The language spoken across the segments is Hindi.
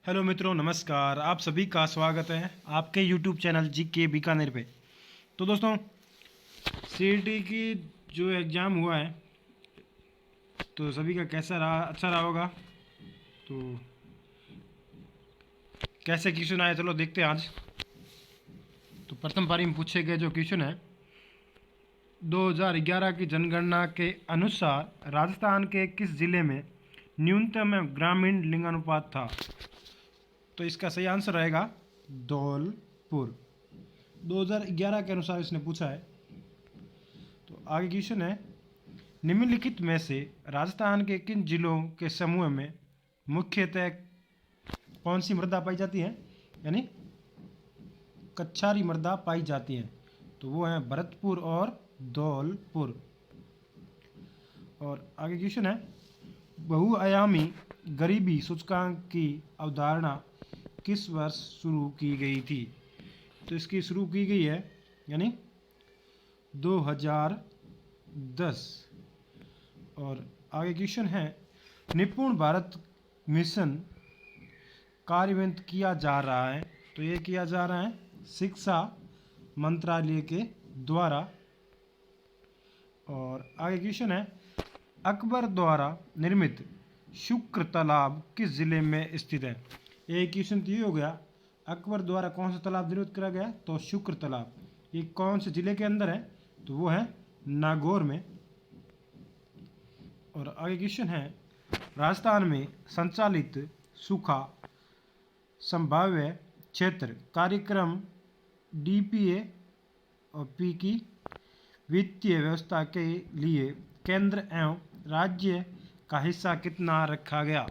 हेलो मित्रों, नमस्कार। आप सभी का स्वागत है आपके यूट्यूब चैनल जी के बीकानेर पे। तो दोस्तों, सीईटी की जो एग्ज़ाम हुआ है तो सभी का कैसा रहा? अच्छा रहा होगा। तो कैसे क्वेश्चन आए, चलो देखते हैं आज। तो प्रथम पारी में पूछे गए जो क्वेश्चन है, 2011 की जनगणना के अनुसार राजस्थान के किस जिले में न्यूनतम ग्रामीण लिंगानुपात था? तो इसका सही आंसर रहेगा धौलपुर। 2011 के अनुसार इसने पूछा है। तो आगे क्वेश्चन है, निम्नलिखित में से राजस्थान के किन जिलों के समूह में मुख्यतः कौन सी मृदा पाई जाती है, यानी कच्छारी मृदा पाई जाती है? तो वो है भरतपुर और धौलपुर। और आगे क्वेश्चन है, बहुआयामी गरीबी सूचकांक की अवधारणा किस वर्ष शुरू की गई थी? तो इसकी शुरू की गई है यानी 2010। और आगे क्वेश्चन है, निपुण भारत मिशन कार्यान्वित किया जा रहा है, तो ये किया जा रहा है शिक्षा मंत्रालय के द्वारा। और आगे क्वेश्चन है, अकबर द्वारा निर्मित शुक्र तालाब किस जिले में स्थित है? एक क्वेश्चन तो ये हो गया, अकबर द्वारा कौन सा तालाब निर्मित करा गया? तो शुक्र तालाब। ये कौन से जिले के अंदर है? तो वो है नागौर में। और आगे क्वेश्चन है, राजस्थान में संचालित सूखा संभाव्य क्षेत्र कार्यक्रम डीपीए और पी की वित्तीय व्यवस्था के लिए केंद्र एवं राज्य का हिस्सा कितना रखा गया?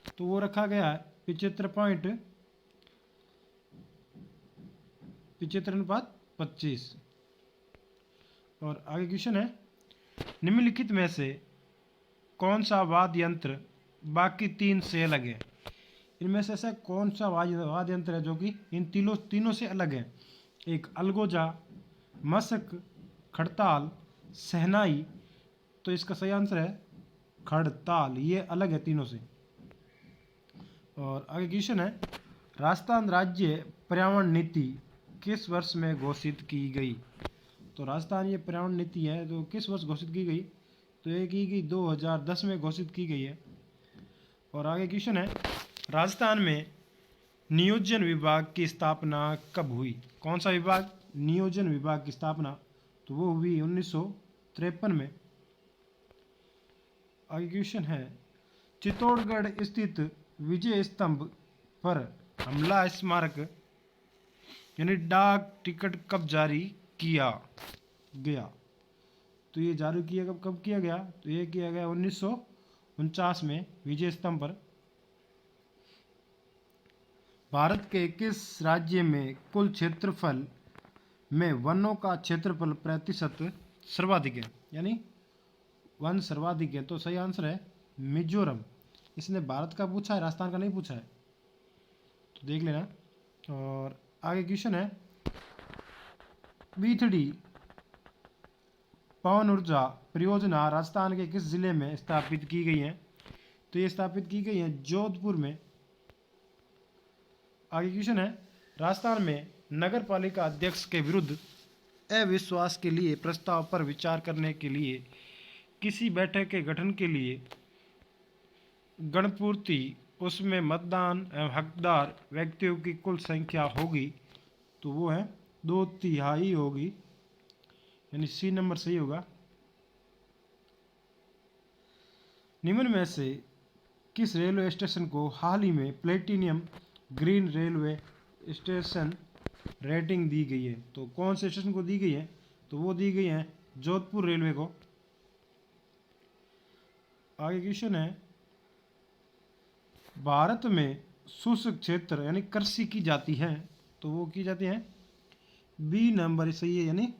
तो वो रखा गया है 75.25। और आगे क्वेश्चन है, निम्नलिखित में से कौन सा वाद्य यंत्र बाकी तीन से अलग है? इनमें से ऐसा कौन सा वाद्य यंत्र है जो कि इन तीनों से अलग है? एक अलगोजा, मशक, खड़ताल, शहनाई। तो इसका सही आंसर है खड़ताल, ये अलग है तीनों से। और आगे क्वेश्चन है, राजस्थान राज्य पर्यावरण नीति किस वर्ष में घोषित की गई? तो राजस्थान ये पर्यावरण नीति है तो किस वर्ष घोषित की गई? तो ये की गई 2010 में घोषित की गई है। और आगे क्वेश्चन है, राजस्थान में नियोजन विभाग की स्थापना कब हुई? कौन सा विभाग? नियोजन विभाग की स्थापना तो वो हुई 1953 में। आगे क्वेश्चन है, चित्तौड़गढ़ स्थित विजय स्तंभ पर हमला स्मारक यानी डाक टिकट कब जारी किया गया? तो ये जारी किया कब किया गया? तो ये किया गया 1949 में विजय स्तंभ पर। भारत के किस राज्य में कुल क्षेत्रफल में वनों का क्षेत्रफल प्रतिशत सर्वाधिक है, यानी वन सर्वाधिक है? तो सही आंसर है मिजोरम। इसने भारत का पूछा है, राजस्थान का नहीं पूछा है, तो देख लेना। और आगे क्वेश्चन है, बीथड़ी पवन ऊर्जा परियोजना राजस्थान के किस जिले में स्थापित की गई है? तो ये स्थापित की गई है जोधपुर में। आगे क्वेश्चन है, राजस्थान में नगर पालिका अध्यक्ष के विरुद्ध अविश्वास के लिए प्रस्ताव पर विचार करने के लिए किसी बैठक के गठन के लिए गणपूर्ति उसमें मतदान एवं हकदार व्यक्तियों की कुल संख्या होगी? तो वो है 2/3 होगी, यानी सी नंबर सही होगा। निम्न में से किस रेलवे स्टेशन को हाल ही में platinum green railway station rating दी गई है? तो कौन से स्टेशन को दी गई है? तो वो दी गई है जोधपुर रेलवे को। आगे क्वेश्चन है, भारत में शुष्क क्षेत्र यानी कृषि की जाती है, तो वो की जाती है बी नंबर सही है, यानी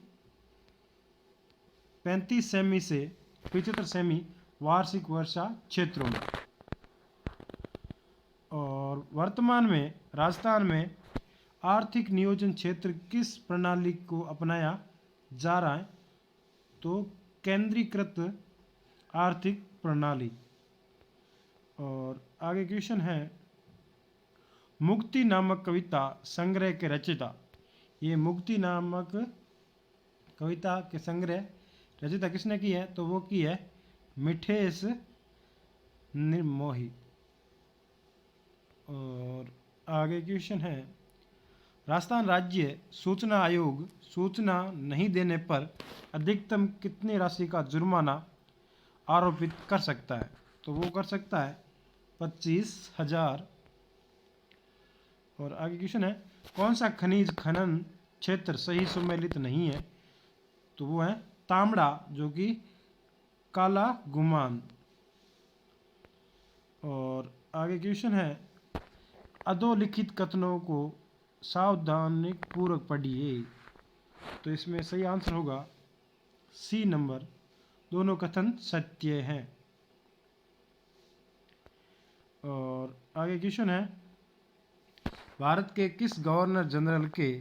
35 सेमी से 75 सेमी वार्षिक वर्षा क्षेत्रों में। और वर्तमान में राजस्थान में आर्थिक नियोजन क्षेत्र किस प्रणाली को अपनाया जा रहा है? तो केंद्रीकृत आर्थिक प्रणाली। और आगे क्वेश्चन है, मुक्ति नामक कविता संग्रह के रचयिता। ये मुक्ति नामक कविता के संग्रह रचयिता किसने की है? तो वो की है मिठेश निर्मोही। और आगे क्वेश्चन है, राजस्थान राज्य सूचना आयोग सूचना नहीं देने पर अधिकतम कितनी राशि का जुर्माना आरोपित कर सकता है? तो वो कर सकता है 25,000। और आगे क्वेश्चन है, कौन सा खनिज खनन क्षेत्र सही सुमेलित नहीं है? तो वो है तांबड़ा, जो कि काला गुमान। और आगे क्वेश्चन है, अधोलिखित कथनों को सावधानी पूर्वक पढ़िए। तो इसमें सही आंसर होगा सी नंबर, दोनों कथन सत्य हैं। और आगे क्वेश्चन है, भारत के किस गवर्नर जनरल के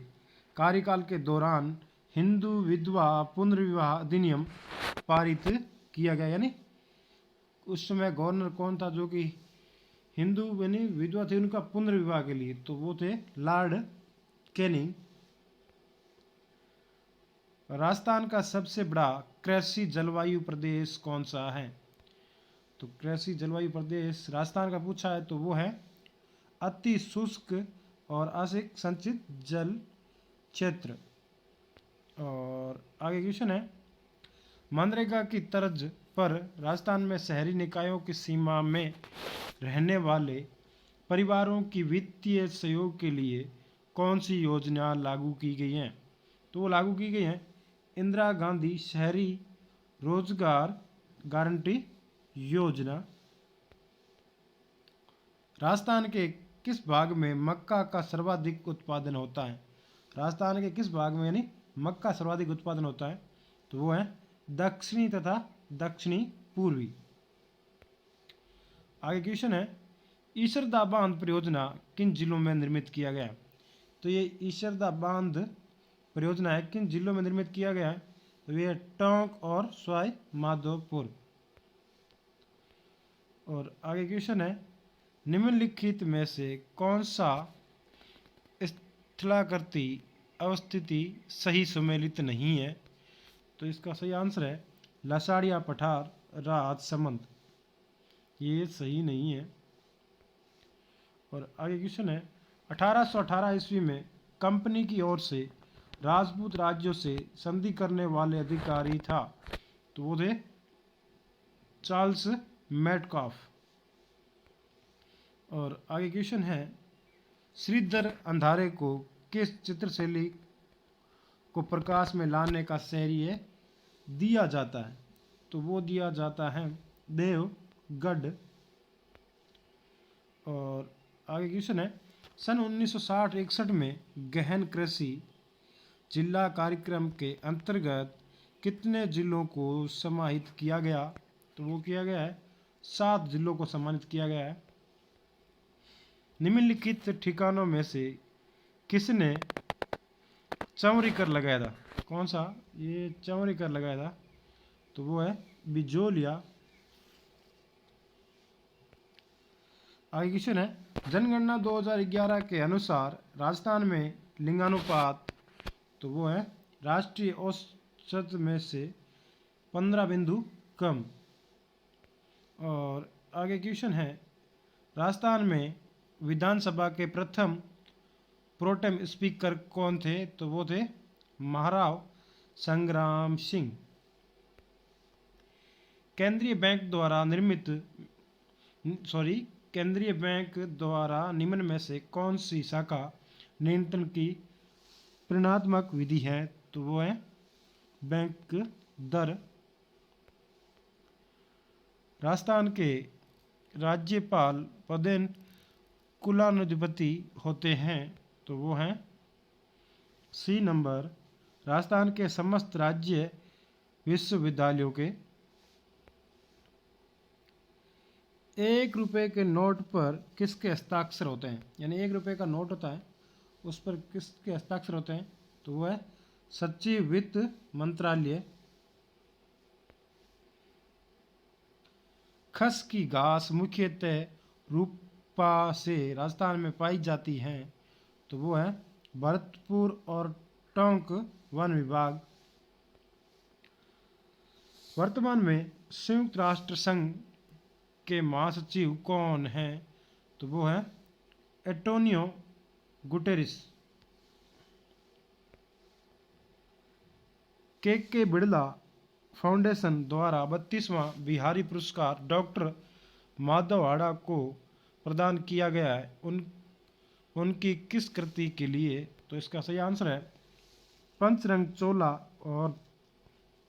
कार्यकाल के दौरान हिंदू विधवा पुनर्विवाह अधिनियम पारित किया गया? यानी उस समय गवर्नर कौन था जो कि हिंदू यानी विधवा थे उनका पुनर्विवाह के लिए? तो वो थे लॉर्ड कैनिंग। राजस्थान का सबसे बड़ा कृषि जलवायु प्रदेश कौन सा है? तो कृषि जलवायु प्रदेश राजस्थान का पूछा है तो वो है अति शुष्क और असिक संचित जल क्षेत्र। और आगे क्वेश्चन है, मनरेगा की तर्ज पर राजस्थान में शहरी निकायों की सीमा में रहने वाले परिवारों की वित्तीय सहयोग के लिए कौन सी योजना लागू की गई हैं? तो वो लागू की गई हैं इंदिरा गांधी शहरी रोजगार गारंटी योजना। राजस्थान के किस भाग में मक्का का सर्वाधिक उत्पादन होता है? राजस्थान के किस भाग में यानी मक्का सर्वाधिक उत्पादन होता है? तो वो है दक्षिणी तथा दक्षिणी पूर्वी। आगे क्वेश्चन है, ईशरदा बांध परियोजना किन जिलों में निर्मित किया गया है? तो ये ईशरदा बांध परियोजना है किन जिलों में निर्मित किया गया है? तो ये टोंक और सवाई माधोपुर। और आगे क्वेश्चन है, निम्नलिखित में से कौन सा स्थलाकृति अवस्थिति सही सुमेलित नहीं है? तो इसका सही आंसर है लसाड़िया पठार राजसमंद, ये सही नहीं है। और आगे क्वेश्चन है, 1818 ईस्वी में कंपनी की ओर से राजपूत राज्यों से संधि करने वाले अधिकारी था? तो वो थे चार्ल्स मेटकॉफ। और आगे क्वेश्चन है, श्रीधर अंधारे को किस चित्रशैली को प्रकाश में लाने का श्रेय दिया जाता है? तो वो दिया जाता है देवगढ़। और आगे क्वेश्चन है, सन 1960-61 में गहन कृषि जिला कार्यक्रम के अंतर्गत कितने जिलों को समाहित किया गया? तो वो किया गया है 7 जिलों को सम्मानित किया गया है। निम्नलिखित ठिकानों में से किसने चंवरी कर लगाया था? कौन सा ये चंवरी कर लगाया था? तो वो है बिजोलिया। आगे क्वेश्चन है, जनगणना 2011 के अनुसार राजस्थान में लिंगानुपात? तो वो है राष्ट्रीय औसत में से 15 बिंदु कम। और आगे क्वेश्चन है, राजस्थान में विधानसभा के प्रथम प्रोटेम स्पीकर कौन थे? तो वो थे महाराव संग्राम सिंह। केंद्रीय बैंक द्वारा निम्न में से कौन सी शाखा नियंत्रण की परिणात्मक विधि है? तो वो है बैंक दर। राजस्थान के राज्यपाल पदेन कुलाधिपति होते हैं? तो वो हैं सी नंबर, राजस्थान के समस्त राज्य विश्वविद्यालयों के। 1 रुपये के नोट पर किसके हस्ताक्षर होते हैं? यानी 1 रुपये का नोट होता है उस पर किसके हस्ताक्षर होते हैं? तो वो है सचिव वित्त मंत्रालय। खस की घास मुख्यतः से राजस्थान में पाई जाती हैं, तो वो है भरतपुर और टोंक वन विभाग। वर्तमान में संयुक्त राष्ट्र संघ के महासचिव कौन हैं, तो वो है एंटोनियो गुटेरिस। के बिड़ला फाउंडेशन द्वारा 32वां बिहारी पुरस्कार डॉक्टर माधव हाड़ा को प्रदान किया गया है, उनकी किस कृति के लिए, तो इसका सही आंसर है पंचरंग चोला और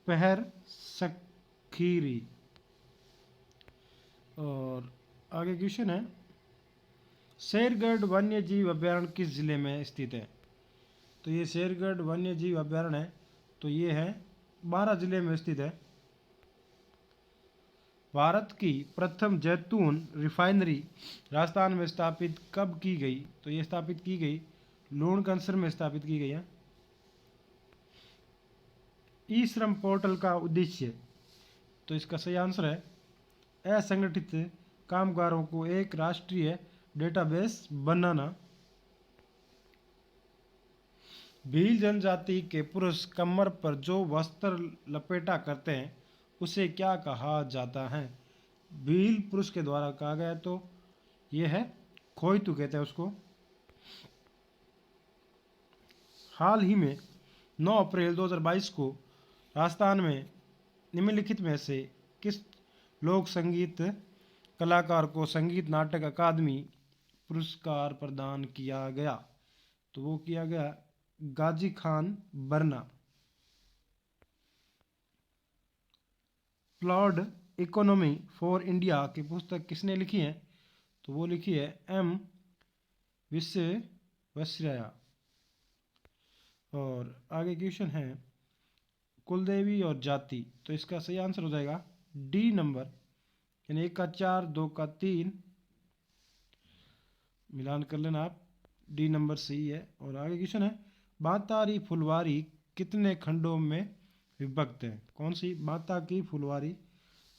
पहर सखीरी। और आगे क्वेश्चन है, शेरगढ़ वन्य जीव अभ्यारण्य किस जिले में स्थित है, तो ये शेरगढ़ वन्य जीव अभ्यारण्य है, तो ये है बारां जिले में स्थित है। भारत की प्रथम जैतून रिफाइनरी राजस्थान में स्थापित कब की गई, तो ये स्थापित की गई लूणकरसर में स्थापित की गई है। ई श्रम पोर्टल का उद्देश्य, तो इसका सही आंसर है असंगठित कामगारों को एक राष्ट्रीय डेटाबेस बनाना। भील जनजाति के पुरुष कमर पर जो वस्त्र लपेटा करते हैं उसे क्या कहा जाता है, भील पुरुष के द्वारा कहा गया, तो यह है खोइतू कहते हैं उसको। हाल ही में 9 अप्रैल 2022 को राजस्थान में निम्नलिखित में से किस लोक संगीत कलाकार को संगीत नाटक अकादमी पुरस्कार प्रदान किया गया, तो वो किया गया गाजी खान बरना। प्लॉड इकोनॉमी फॉर इंडिया की पुस्तक किसने लिखी है, तो वो लिखी है एम विश्वेश्वरैया। और आगे क्वेश्चन है, कुलदेवी और जाति, तो इसका सही आंसर हो जाएगा डी नंबर, यानी 1 का 4 2 का 3 मिलान कर लेना आप, डी नंबर सही है। और आगे क्वेश्चन है, बातारी फुलवारी कितने खंडों में विभक्त है, कौन सी बाता की फुलवारी,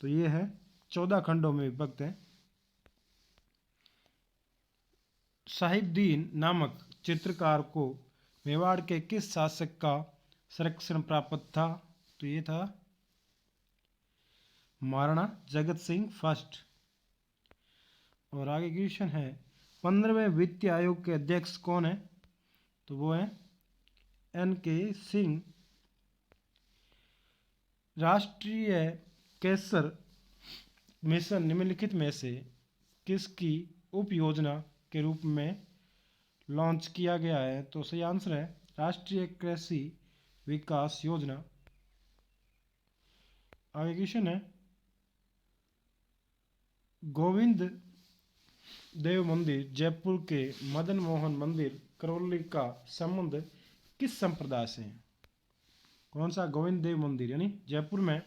तो ये है 14 खंडों में विभक्त है। साहिबदीन नामक चित्रकार को मेवाड़ के किस शासक का संरक्षण प्राप्त था, तो ये था महाराणा जगत सिंह फर्स्ट। और आगे क्वेश्चन है, 15वें वित्त आयोग के अध्यक्ष कौन है, तो वो है एन.के. सिंह। राष्ट्रीय केसर मिशन निम्नलिखित में से किसकी उप योजना के रूप में लॉन्च किया गया है, तो सही आंसर है राष्ट्रीय कृषि विकास योजना। आगे क्वेश्चन है, गोविंद देव मंदिर जयपुर के मदन मोहन मंदिर करौली का संबंध किस संप्रदाय से है, कौन सा गोविंद देव मंदिर यानी जयपुर में,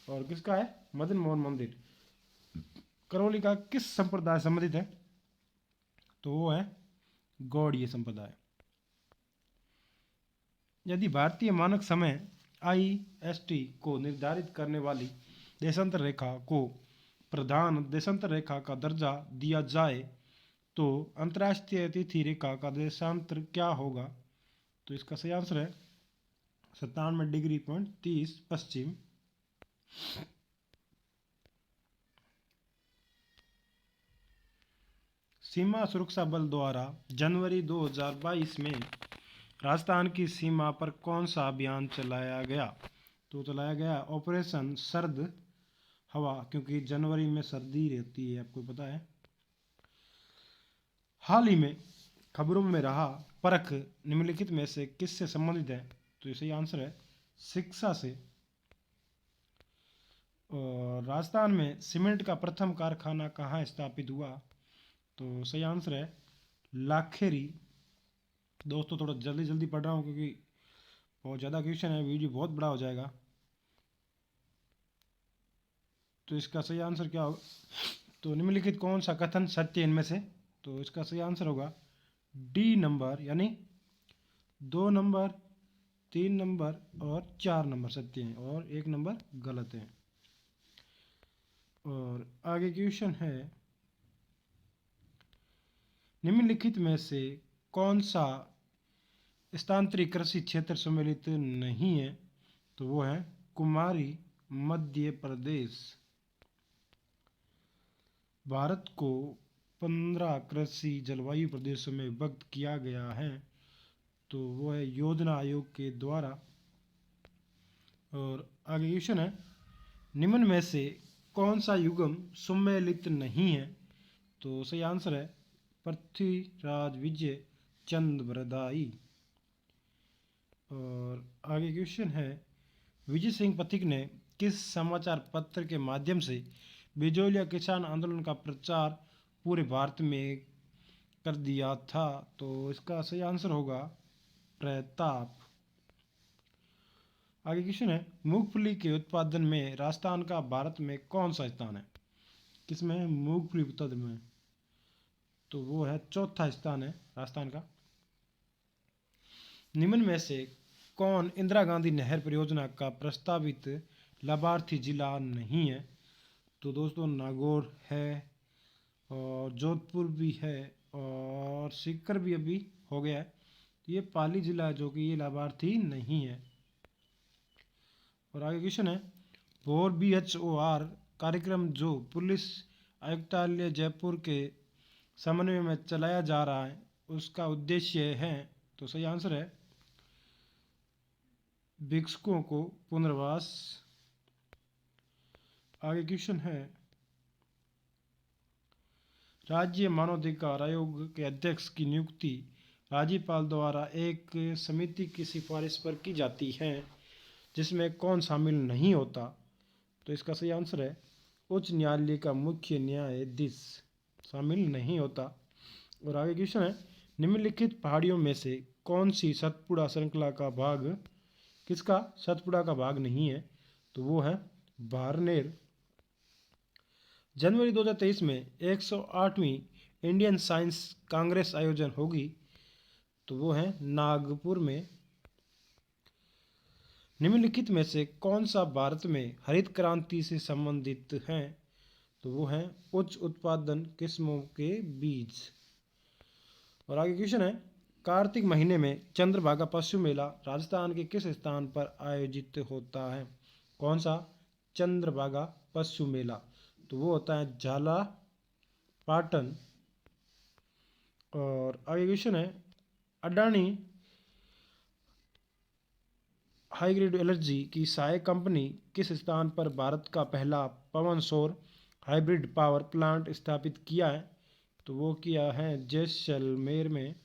और किसका है मदन मोहन मंदिर करौली का किस संप्रदाय संबंधित है, तो वो है गौड़ीय संप्रदाय। यदि भारतीय मानक समय IST को निर्धारित करने वाली देशांतर रेखा को प्रधान देशांतर रेखा का दर्जा दिया जाए तो अंतर्राष्ट्रीय तिथि रेखा का देशांतर क्या होगा, तो इसका सही आंसर है 97 डिग्री 30 पश्चिम। सीमा सुरक्षा बल द्वारा जनवरी 2022 में राजस्थान की सीमा पर कौन सा अभियान चलाया गया, तो चलाया गया ऑपरेशन सर्द हवा, क्योंकि जनवरी में सर्दी रहती है, आपको पता है। हाल ही में खबरों में रहा परख निम्नलिखित में से किससे संबंधित है, तो सही आंसर है शिक्षा से। और राजस्थान में सीमेंट का प्रथम कारखाना कहाँ स्थापित हुआ, तो सही आंसर है लाखेरी। दोस्तों थोड़ा जल्दी जल्दी पढ़ रहा हूँ क्योंकि बहुत ज़्यादा क्वेश्चन है, वीडियो बहुत बड़ा हो जाएगा। तो इसका सही आंसर क्या होगा, तो निम्नलिखित कौन सा कथन सत्य इनमें से, तो इसका सही आंसर होगा डी नंबर, यानी 2 नंबर 3 नंबर और 4 नंबर सत्य हैं और 1 नंबर गलत है। और आगे क्वेश्चन है, निम्नलिखित में से कौन सा स्थानांतरित कृषि क्षेत्र सम्मिलित नहीं है? तो वो है कुमारी, मध्य प्रदेश। भारत को 15 कृषि जलवायु प्रदेशों में विभक्त किया गया है, तो वो है योजना आयोग के द्वारा। और आगे क्वेश्चन है, निम्न में से कौन सा युग्म सम्मिलित नहीं है? तो सही आंसर है पृथ्वीराज विजय चंद बरदाई। और आगे क्वेश्चन है, विजय सिंह पथिक ने किस समाचार पत्र के माध्यम से बिजोलिया किसान आंदोलन का प्रचार पूरे भारत में कर दिया था? तो इसका सही आंसर होगा प्रताप। आगे क्वेश्चन है, मूंगफली के उत्पादन में राजस्थान का भारत में कौन सा स्थान है? किसमें है मूंगफली उत्पादन में? तो वो है चौथा स्थान है राजस्थान का। निम्न में से कौन इंदिरा गांधी नहर परियोजना का प्रस्तावित लाभार्थी जिला नहीं है? तो दोस्तों नागौर है, और जोधपुर भी है, और सीकर भी अभी हो गया है। ये पाली जिला है जो कि ये लाभार्थी नहीं है। और आगे क्वेश्चन है, और BHOR कार्यक्रम जो पुलिस आयुक्तालय जयपुर के समन्वय में चलाया जा रहा है उसका उद्देश्य है? तो सही आंसर है भिक्षुकों को पुनर्वास। आगे क्वेश्चन है, राज्य मानवाधिकार आयोग के अध्यक्ष की नियुक्ति राज्यपाल द्वारा एक समिति की सिफारिश पर की जाती है, जिसमें कौन शामिल नहीं होता? तो इसका सही आंसर है उच्च न्यायालय का मुख्य न्यायाधीश शामिल नहीं होता। और आगे क्वेश्चन है, निम्नलिखित पहाड़ियों में से कौन सी सतपुड़ा श्रृंखला का भाग, किसका सतपुड़ा का भाग नहीं है? तो वो है बारनेर। जनवरी 2023 में 108वीं इंडियन साइंस कांग्रेस आयोजन होगी, तो वो है नागपुर में। निम्नलिखित में से कौन सा भारत में हरित क्रांति से संबंधित है? तो वो है उच्च उत्पादन किस्मों के बीज। और आगे क्वेश्चन है, कार्तिक महीने में चंद्रभागा पशु मेला राजस्थान के किस स्थान पर आयोजित होता है? कौन सा चंद्रभागा पशु मेला? तो वो होता है झाला पाटन। और आगे क्वेश्चन है, अडानी हाईग्रेड एनर्जी की सहायक कंपनी किस स्थान पर भारत का पहला पवन सौर हाइब्रिड पावर प्लांट स्थापित किया है? तो वो किया है जैसलमेर में।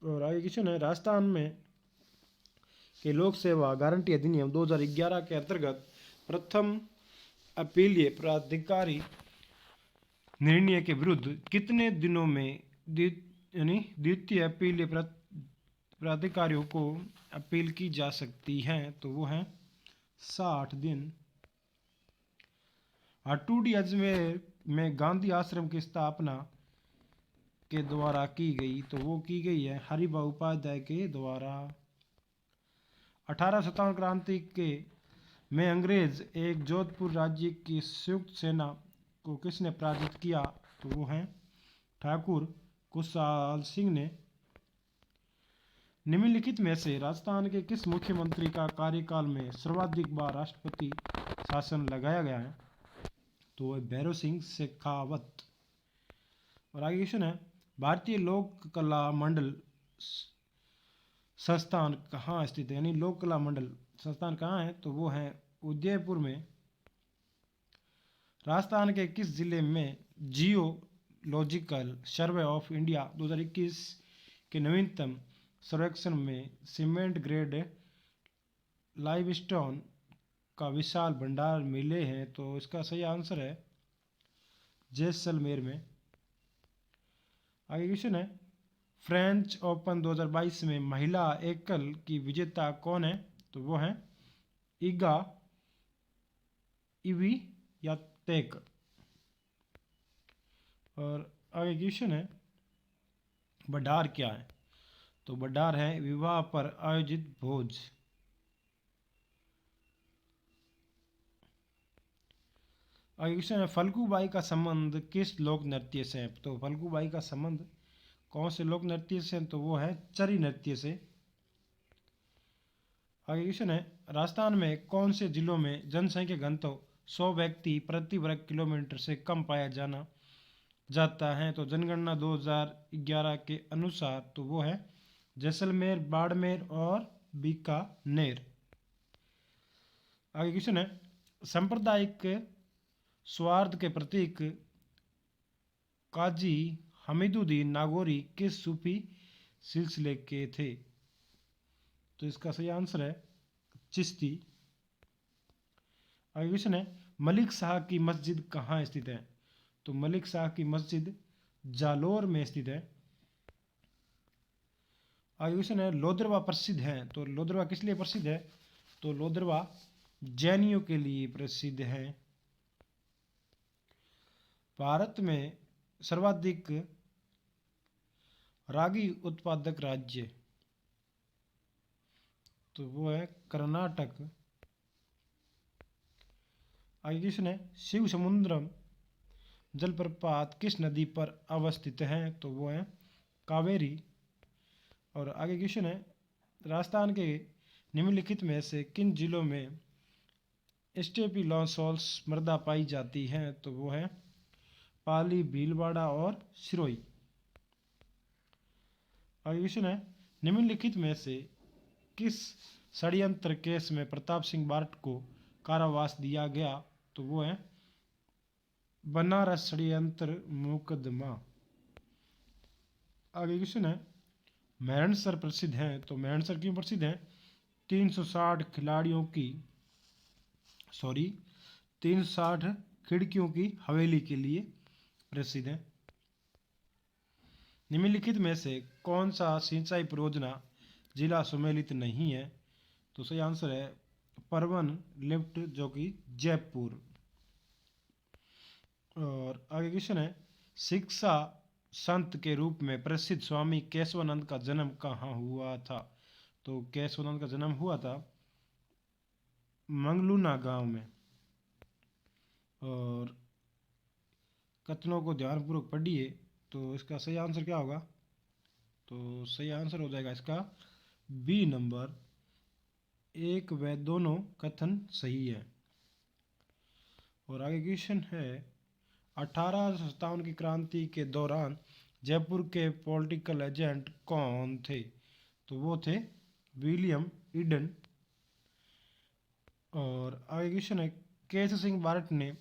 और आगे क्वेश्चन है, राजस्थान में के लोक सेवा गारंटी अधिनियम 2011 के अंतर्गत प्रथम अपीलीय प्राधिकारी निर्णय के विरुद्ध कितने दिनों में यानी द्वितीय अपीलीय प्राधिकारियों को अपील की जा सकती है? तो वो है 60 दिन। हटूडी अजमेर में गांधी आश्रम की स्थापना के द्वारा की गई, तो वो की गई है हरिभाऊ उपाध्याय के द्वारा। 1857 क्रांति के में अंग्रेज एक जोधपुर राज्य की संयुक्त सेना को किसने पराजित किया? तो वो है ठाकुर कुशाल सिंह ने। निम्नलिखित में से राजस्थान के किस मुख्यमंत्री का कार्यकाल में सर्वाधिक बार राष्ट्रपति शासन लगाया गया है? तो वह भैरव सिंह शेखावत। और आगे क्वेश्चन है, भारतीय लोक कला मंडल संस्थान कहाँ स्थित है? यानी लोक कला मंडल संस्थान कहाँ है? तो वो है उदयपुर में। राजस्थान के किस जिले में जियोलॉजिकल सर्वे ऑफ इंडिया 2021 के नवीनतम सर्वेक्षण में सीमेंट ग्रेड लाइमस्टोन का विशाल भंडार मिले हैं? तो इसका सही आंसर है जैसलमेर में। आगे क्वेश्चन है, फ्रेंच ओपन 2022 में महिला एकल की विजेता कौन है? तो वो है इगा स्वियातेक। और आगे क्वेश्चन है, बडार क्या है? तो बडार है विवाह पर आयोजित भोज। आगे क्वेश्चन है, फल्गुबाई का संबंध किस लोक नृत्य से है? तो फल्गुबाई का संबंध कौन से लोक नृत्य से? तो वो है चरी नृत्य से। आगे क्वेश्चन है, राजस्थान में कौन से जिलों में जनसंख्या घनत्व 100 व्यक्ति प्रति वर्ग किलोमीटर से कम पाया जाता है? तो जनगणना 2011 के अनुसार तो वो है जैसलमेर, बाड़मेर और बीकानेर। आगे क्वेश्चन है, सांप्रदायिक सौहार्द के प्रतीक काजी हमीदुद्दीन नागौरी किस सूफी सिलसिले के थे? तो इसका सही आंसर है चिश्ती। आगे क्वेश्चन है, मलिक शाह की मस्जिद कहाँ स्थित है? तो मलिक शाह की मस्जिद जालोर में स्थित है। आगे क्वेश्चन है, लोदरवा प्रसिद्ध है? तो लोदरवा किस लिए प्रसिद्ध है? तो लोदरवा जैनियों के लिए प्रसिद्ध है। भारत में सर्वाधिक रागी उत्पादक राज्य तो वो है कर्नाटक। आगे क्वेश्चन है, शिव समुद्रम जलप्रपात किस नदी पर अवस्थित है? तो वो है कावेरी। और आगे क्वेश्चन है, राजस्थान के निम्नलिखित में से किन जिलों में स्टेपिलोसॉल्स मृदा पाई जाती है? तो वो है पाली, भीलवाड़ा और सिरोही। आगे क्वेश्चन है, निम्नलिखित में से किस षड्यंत्र केस में प्रताप सिंह बारट को कारावास दिया गया? तो वो है बनारस षड्यंत्र मुकदमा। आगे क्वेश्चन है, मैरणसर प्रसिद्ध हैं? तो मैरणसर क्यों प्रसिद्ध है? 360 खिलाड़ियों की 360 खिड़कियों की हवेली के लिए प्रसिद्ध है। निम्नलिखित में से कौन सा सिंचाई परियोजना जिला सम्मिलित नहीं है? तो सही आंसर है परवन लिफ्ट जो कि जयपुर। और आगे क्वेश्चन है, शिक्षा संत के रूप में प्रसिद्ध स्वामी केशवानंद का जन्म कहाँ हुआ था? तो केशवानंद का जन्म हुआ था मंगलूना गांव में। और कथनों को ध्यानपूर्वक पढ़िए। तो इसका सही आंसर क्या होगा? तो सही आंसर हो जाएगा इसका बी नंबर, एक व दोनों कथन सही है। और आगे क्वेश्चन है, 1857 की क्रांति के दौरान जयपुर के पॉलिटिकल एजेंट कौन थे? तो वो थे विलियम ईडन। और आगे क्वेश्चन है, केसर सिंह बारट ने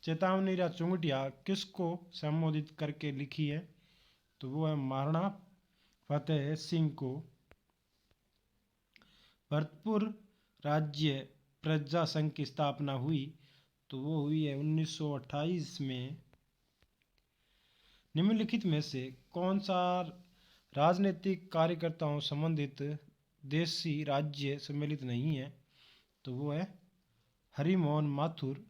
चेतावनी या चुंगटिया किसको संबोधित करके लिखी है? तो वो है महाराणा फतेह सिंह को। भरतपुर राज्य प्रजा संघ की स्थापना हुई? तो वो हुई है 1928 में। निम्नलिखित में से कौन सा राजनीतिक कार्यकर्ताओं संबंधित देशी राज्य सम्मिलित नहीं है? तो वो है हरिमोहन माथुर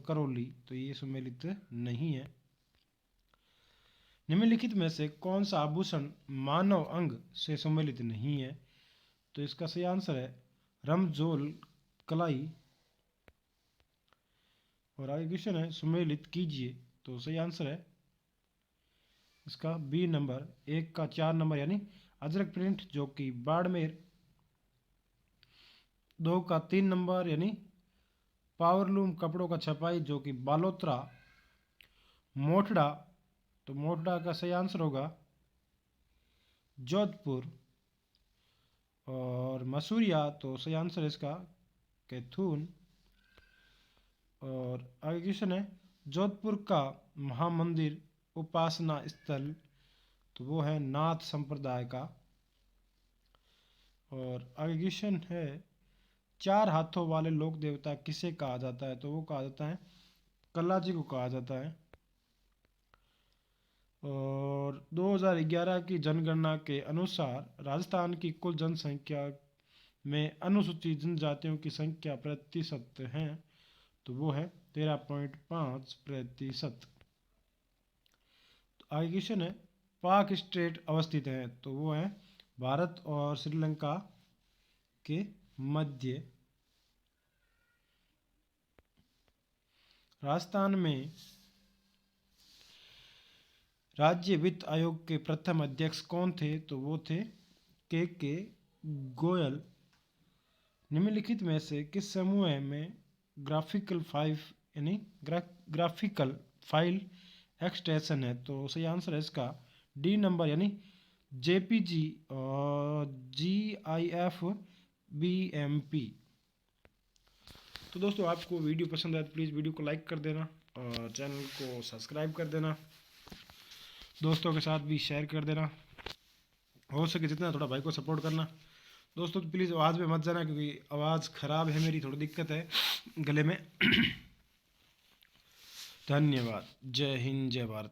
करौली, तो ये सम्मिलित नहीं है। निम्नलिखित में से कौन सा आभूषण मानव अंग से सम्मिलित नहीं है? तो इसका सही आंसर है रमजोल कलाई। और आगे क्वेश्चन है, सम्मिलित कीजिए। तो सही आंसर है इसका बी नंबर, 1 का 4 नंबर यानी अजरक प्रिंट जो कि बाड़मेर, 2 का 3 नंबर यानी पावरलूम कपड़ों का छपाई जो कि बालोतरा, मोटड़ा, तो मोटड़ा का सही आंसर होगा जोधपुर। और मसूरिया, तो सही आंसर है इसका कैथून। और आगे क्वेश्चन है, जोधपुर का महामंदिर उपासना स्थल तो वो है नाथ संप्रदाय का। और आगे क्वेश्चन है, 4 हाथों वाले लोक देवता किसे कहा जाता है? तो वो कहा जाता है कल्ला जी को कहा जाता है। और 2011 की जनगणना के अनुसार राजस्थान की कुल जनसंख्या में अनुसूचित जनजातियों की संख्या प्रतिशत है? तो वो है 13.5%। आगे क्वेश्चन है, पाक स्टेट अवस्थित है? तो वो है भारत और श्रीलंका के मध्य। राजस्थान में राज्य वित्त आयोग के प्रथम अध्यक्ष कौन थे? तो वो थे के गोयल। निम्नलिखित में से किस समूह में ग्राफिकल फाइल एक्सटेंशन है? तो सही आंसर है इसका डी नंबर, यानी जेपीजी और GIF BMP। तो दोस्तों, आपको वीडियो पसंद आए तो प्लीज़ वीडियो को लाइक कर देना और चैनल को सब्सक्राइब कर देना, दोस्तों के साथ भी शेयर कर देना, हो सके जितना थोड़ा भाई को सपोर्ट करना। दोस्तों तो प्लीज़ आवाज़ में मत जाना, क्योंकि आवाज़ ख़राब है मेरी, थोड़ी दिक्कत है गले में। धन्यवाद। जय हिंद, जय भारत।